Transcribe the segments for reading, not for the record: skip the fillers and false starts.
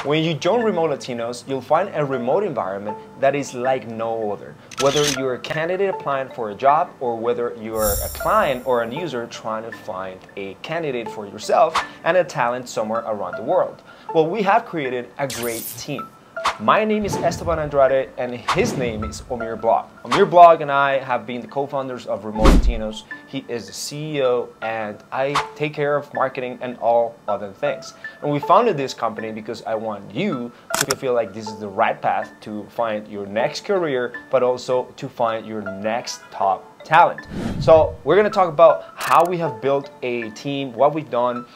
When you join Remote Latinos, you'll find a remote environment that is like no other. Whether you're a candidate applying for a job or whether you're a client or a user trying to find a candidate for yourself and a talent somewhere around the world. Well, we have created a great team. My name is Esteban Andrade and his name is Omir Blog. Omir Blog and I have been the co-founders of Remote Latinos. He is the CEO and I take care of marketing and all other things. And we founded this company because I want you to feel like this is the right path to find your next career, but also to find your next top talent. So we're going to talk about how we have built a team, what we've done,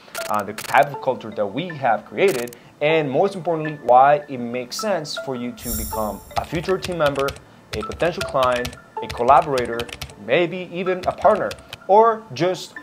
the type of culture that we have created, and most importantly, why it makes sense for you to become a future team member, a potential client, a collaborator, maybe even a partner, or just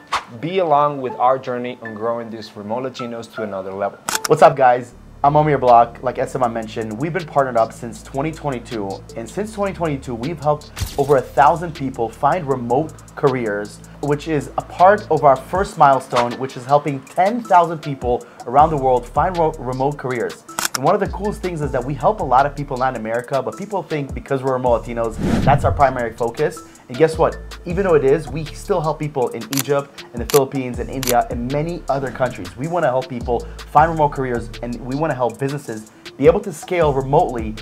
be along with our journey on growing these Remote Latinos to another level. What's up, guys? I'm Omir Block. Like Esteban mentioned, we've been partnered up since 2022, and since 2022, we've helped over 1,000 people find remote careers, which is a part of our first milestone, which is helping 10,000 people around the world find remote careers. And one of the coolest things is that we help a lot of people in Latin America, but people think because we're Remote Latinos, that's our primary focus. And guess what? Even though it is, we still help people in Egypt, in the Philippines, in India, and many other countries. We want to help people find remote careers, and we want to help businesses be able to scale remotely,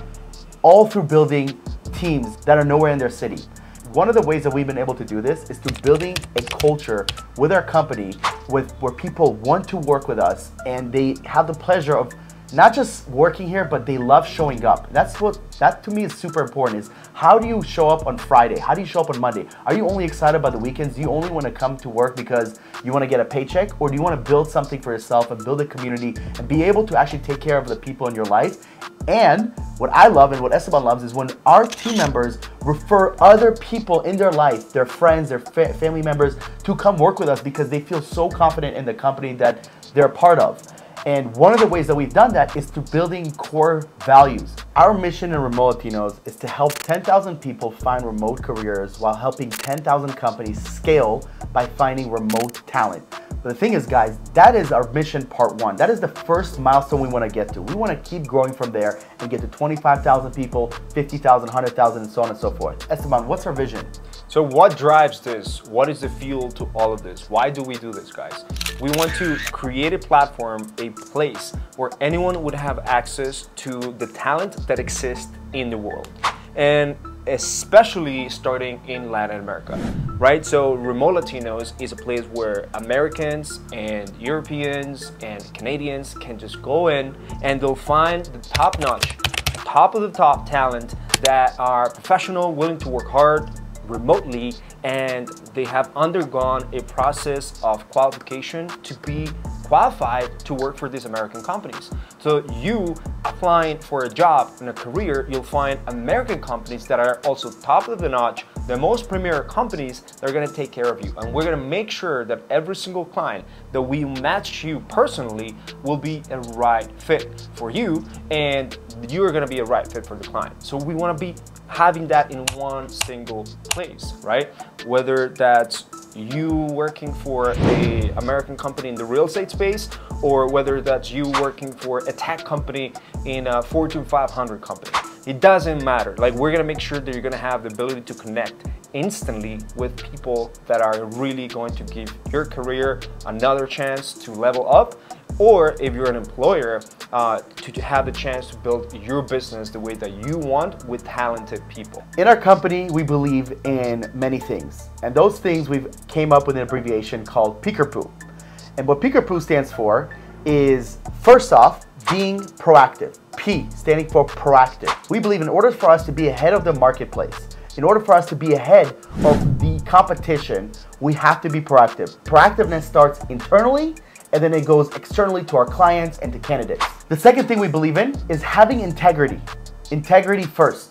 all through building teams that are nowhere in their city. One of the ways that we've been able to do this is through building a culture with our company where people want to work with us and they have the pleasure of not just working here, but they love showing up. That to me is super important, is how do you show up on Friday? How do you show up on Monday? Are you only excited about the weekends? Do you only want to come to work because you want to get a paycheck? Or do you want to build something for yourself and build a community and be able to actually take care of the people in your life? And what I love and what Esteban loves is when our team members refer other people in their life, their friends, their family members, to come work with us because they feel so confident in the company that they're a part of. And one of the ways that we've done that is through building core values. Our mission in Remote Latinos is to help 10,000 people find remote careers while helping 10,000 companies scale by finding remote talent. But the thing is, guys, that is our mission part one. That is the first milestone we want to get to. We want to keep growing from there and get to 25,000 people, 50,000, 100,000, and so on and so forth. Esteban, what's our vision? So what drives this? What is the fuel to all of this? Why do we do this, guys? We want to create a platform, a place where anyone would have access to the talent that exists in the world. And especially starting in Latin America, right? So Remote Latinos is a place where Americans and Europeans and Canadians can just go in and they'll find the top-notch, top of the top talent that are professional, willing to work hard, remotely, and they have undergone a process of qualification to be qualified to work for these American companies. So you applying for a job and a career, you'll find American companies that are also top of the notch, the most premier companies that are going to take care of you. And we're going to make sure that every single client that we match you personally will be a right fit for you, and you're going to be a right fit for the client. So we want to be having that in one single place, right? Whether that's you working for a American company in the real estate space, or whether that's you working for a tech company in a Fortune 500 company. It doesn't matter. Like, we're gonna make sure that you're gonna have the ability to connect instantly with people that are really going to give your career another chance to level up, or if you're an employer, to have the chance to build your business the way that you want with talented people. In our company, we believe in many things, and those things we've came up with an abbreviation called PIERPO. And what PIERPO stands for is, first off, being proactive. P standing for proactive. We believe in order for us to be ahead of the marketplace, in order for us to be ahead of the competition, we have to be proactive. Proactiveness starts internally, and then it goes externally to our clients and to candidates. The second thing we believe in is having integrity. Integrity first.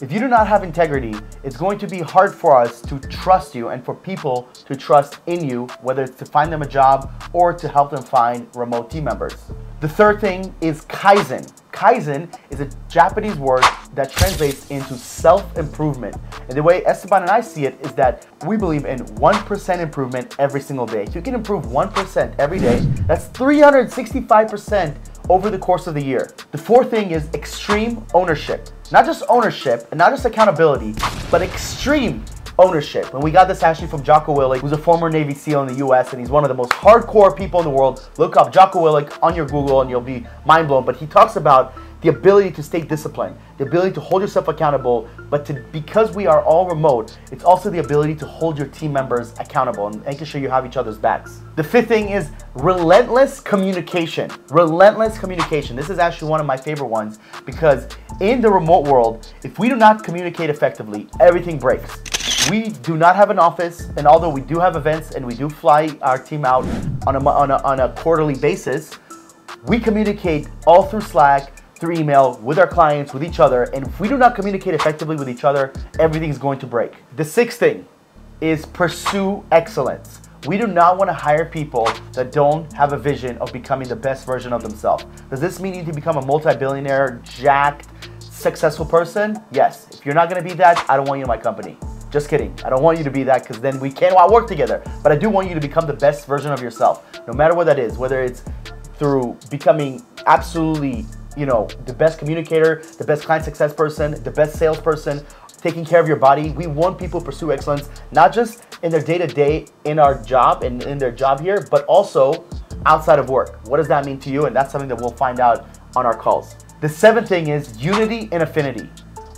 If you do not have integrity, it's going to be hard for us to trust you and for people to trust in you, whether it's to find them a job or to help them find remote team members. The third thing is Kaizen. Kaizen is a Japanese word that translates into self-improvement. And the way Esteban and I see it is that we believe in 1% improvement every single day. If you can improve 1% every day, that's 365% over the course of the year. The fourth thing is extreme ownership. Not just ownership and not just accountability, but extreme ownership. And we got this actually from Jocko Willink, who's a former Navy SEAL in the US, and he's one of the most hardcore people in the world. Look up Jocko Willink on your Google and you'll be mind blown. But he talks about the ability to stay disciplined, the ability to hold yourself accountable, but because we are all remote, it's also the ability to hold your team members accountable and making sure you have each other's backs. The fifth thing is relentless communication. Relentless communication. This is actually one of my favorite ones because in the remote world, if we do not communicate effectively, everything breaks. We do not have an office, and although we do have events and we do fly our team out on a quarterly basis, we communicate all through Slack, through email, with our clients, with each other, and if we do not communicate effectively with each other, everything is going to break. The sixth thing is pursue excellence. We do not want to hire people that don't have a vision of becoming the best version of themselves. Does this mean you need to become a multi-billionaire, jacked, successful person? Yes. If you're not going to be that, I don't want you in my company. Just kidding. I don't want you to be that because then we can't work together. But I do want you to become the best version of yourself, no matter what that is, whether it's through becoming absolutely, the best communicator, the best client success person, the best salesperson, taking care of your body. We want people to pursue excellence, not just in their day-to-day in our job and in their job here, but also outside of work. What does that mean to you? And that's something that we'll find out on our calls. The seventh thing is unity and affinity.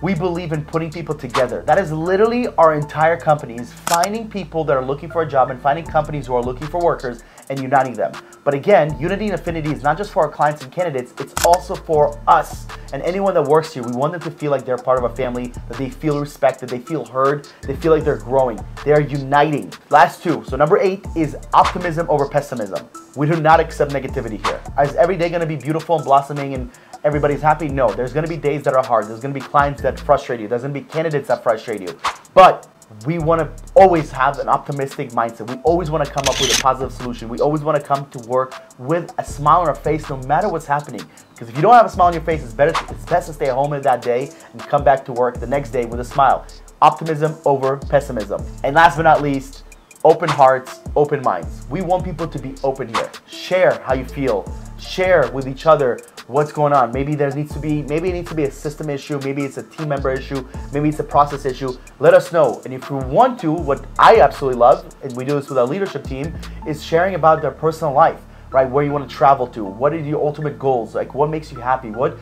We believe in putting people together. That is literally our entire company, is finding people that are looking for a job and finding companies who are looking for workers and uniting them. But again, unity and affinity is not just for our clients and candidates, it's also for us and anyone that works here. We want them to feel like they're part of a family, that they feel respected, they feel heard, they feel like they're growing. They are uniting. Last two. So number 8 is optimism over pessimism. We do not accept negativity here. Is every day gonna be beautiful and blossoming and everybody's happy? No, there's gonna be days that are hard. There's gonna be clients that frustrate you. There's gonna be candidates that frustrate you. But we wanna always have an optimistic mindset. We always wanna come up with a positive solution. We always wanna come to work with a smile on our face no matter what's happening. Because if you don't have a smile on your face, it's best to stay at home that day and come back to work the next day with a smile. Optimism over pessimism. And last but not least, open hearts, open minds. We want people to be open here. Share how you feel. Share with each other what's going on. Maybe it needs to be a system issue, maybe it's a team member issue, maybe it's a process issue. Let us know. And if you want to, what I absolutely love, and we do this with our leadership team, is sharing about their personal life, right? Where you want to travel to, what are your ultimate goals, like what makes you happy, what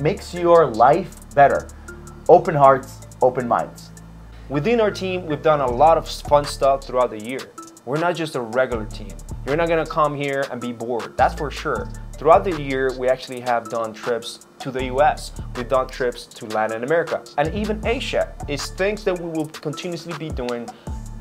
makes your life better. Open hearts, open minds. Within our team, we've done a lot of fun stuff throughout the year. We're not just a regular team. You're not gonna come here and be bored, that's for sure. Throughout the year, we actually have done trips to the US. We've done trips to Latin America and even Asia. It's things that we will continuously be doing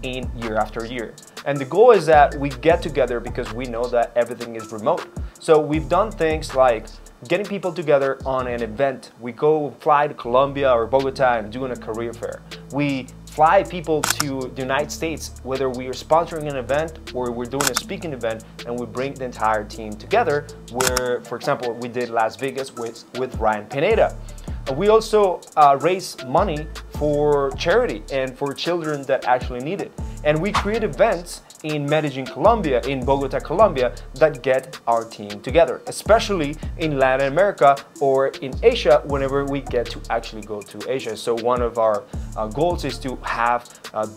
in year after year. And the goal is that we get together because we know that everything is remote. So we've done things like getting people together on an event. We go fly to Colombia or Bogota and doing a career fair. We fly people to the United States, whether we are sponsoring an event or we're doing a speaking event, and we bring the entire team together where, for example, we did Las Vegas with Ryan Pineda. We also raise money for charity and for children that actually need it. And we create events in Medellin, Colombia, in Bogota, Colombia, that get our team together, especially in Latin America or in Asia whenever we get to actually go to Asia. So one of our goals is to have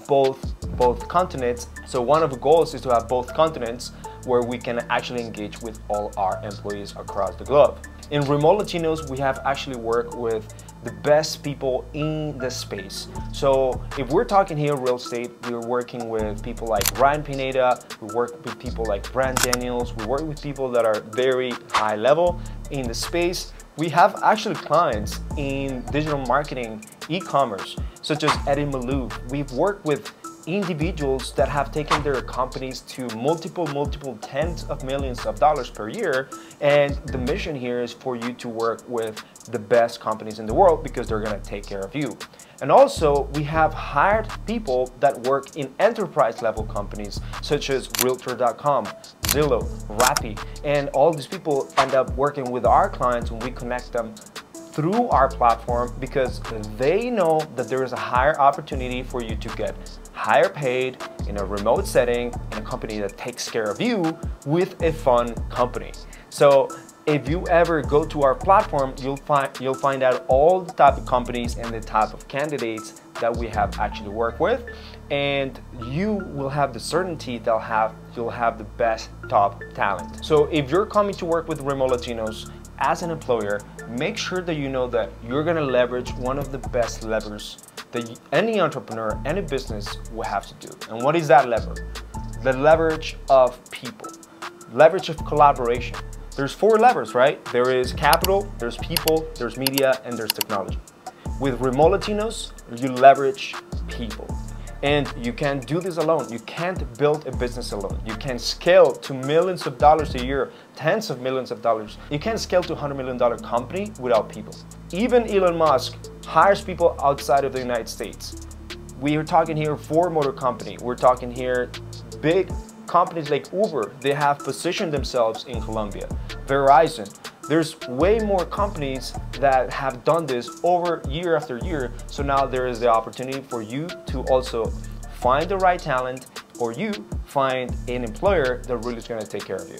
both continents. So one of the goals is to have both continents where we can actually engage with all our employees across the globe. In Remote Latinos, we have actually worked with the best people in the space. So if we're talking here real estate, we're working with people like Ryan Pineda, we work with people like Brand Daniels, we work with people that are very high level in the space. We have actually clients in digital marketing, e-commerce, such as Eddie Malouf. We've worked with individuals that have taken their companies to multiple tens of millions of dollars per year. And the mission here is for you to work with the best companies in the world because they're gonna take care of you. And also, we have hired people that work in enterprise level companies such as Realtor.com, Zillow, Rappi, and all these people end up working with our clients when we connect them through our platform because they know that there is a higher opportunity for you to get higher paid in a remote setting in a company that takes care of you with a fun company. So if you ever go to our platform, you'll find out all the type of companies and the type of candidates that we have actually worked with, and you will have the certainty that you'll have the best top talent. So if you're coming to work with Remote Latinos as an employer, make sure that you know that you're gonna leverage one of the best levers that any entrepreneur, any business will have to do. And what is that lever? The leverage of people, leverage of collaboration. There's 4 levers, right? There is capital, there's people, there's media, and there's technology. With Remote Latinos, you leverage people. And you can't do this alone. You can't build a business alone. You can scale to millions of dollars a year, tens of millions of dollars. You can't scale to $100 million company without people. Even Elon Musk hires people outside of the United States. We are talking here Ford Motor Company. We're talking here big companies like Uber. They have positioned themselves in Colombia. Verizon. There's way more companies that have done this over year after year. So now there is the opportunity for you to also find the right talent, or you find an employer that really is going to take care of you.